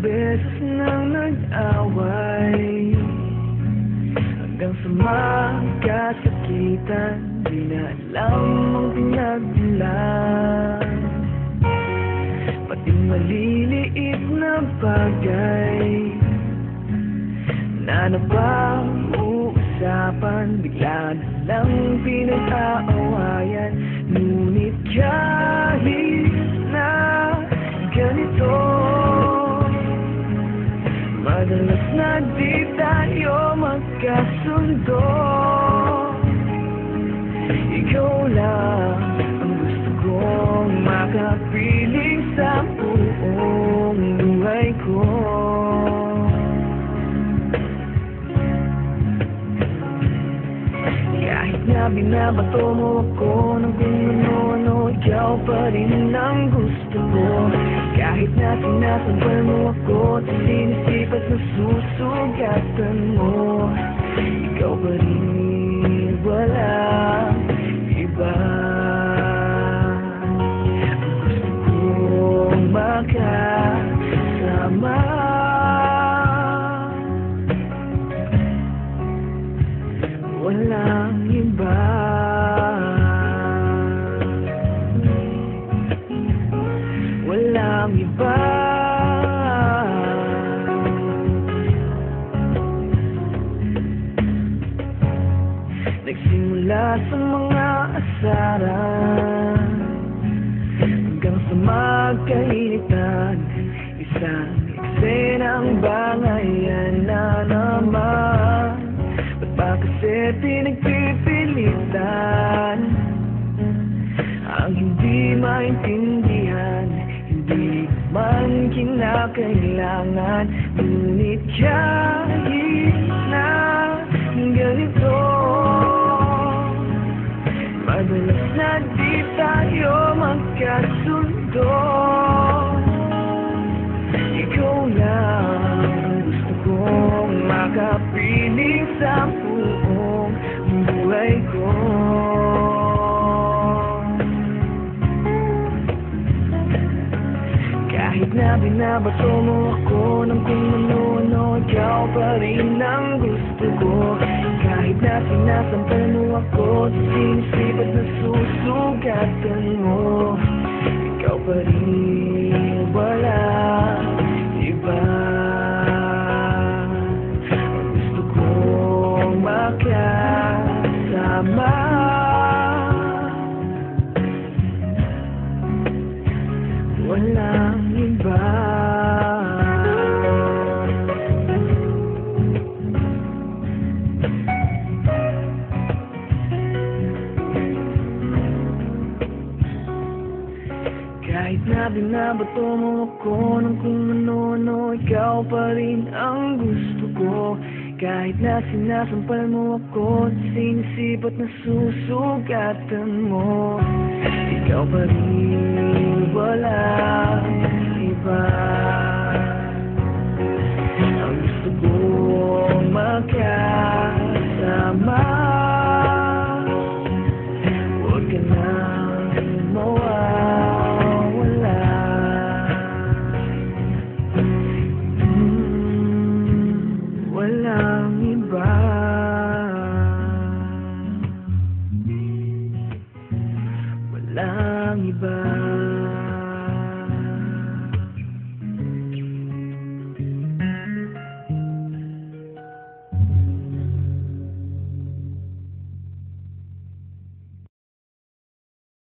beses nang nag-away, hanggang sa magkasakitan, di na alam ang pinagmulan. Pati maliliit na bagay na napag-uusapan, bigla na lang pinag-aawayan. Ngunit kahit na ganito, madalas na di tayo magkasundo. Ikaw lang ang gusto kong makapiling sa buong buhay ko. Kahit na binabato mo ako ng kung ano-ano, ikaw pa rin ang gusto ko. Kahit na sinasampal mo ako at sinisip at nasusugatan mo, ikaw pa rin, walang iba. Gusto kong makasama, walang iba. Walang iba. Nagsimula sa mga asaran, hanggang sa magkainitan, isang eksenang bangayan na naman. Ba't ba kasi pinagpipilitan ang hindi maintindihan? Hindi man kinakailangan, ngunit kahit na ganito, madalas na di tayo magkasundo. Ikaw lang ang gusto kong makapiling sa buong buhay ko. Kahit na binabato mo ako ng kung ano-ano, ikaw pa rin ang gusto ko. Kahit na sinasampal mo ako at sinisip at nasusugatan mo, ikaw pa rin, walang iba. Gusto kong makasama, walang iba. Kahit na binabato mo ako ng kung ano-ano, ikaw pa rin ang gusto ko. Kahit na sinasampal mo ako at sinisip at nasusugatan mo, ikaw pa rin, walang iba.